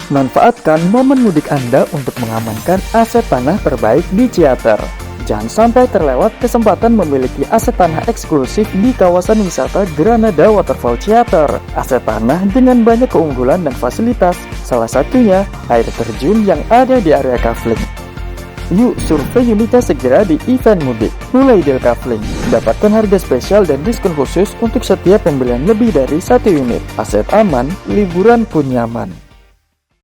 Manfaatkan momen mudik Anda untuk mengamankan aset tanah terbaik di Ciater. Jangan sampai terlewat kesempatan memiliki aset tanah eksklusif di kawasan wisata Granada Waterfall Ciater. Aset tanah dengan banyak keunggulan dan fasilitas, salah satunya air terjun yang ada di area kafling. Yuk survei unitnya segera di event mudik. Mulai deal kafling, dapatkan harga spesial dan diskon khusus untuk setiap pembelian lebih dari 1 unit. Aset aman, liburan pun nyaman.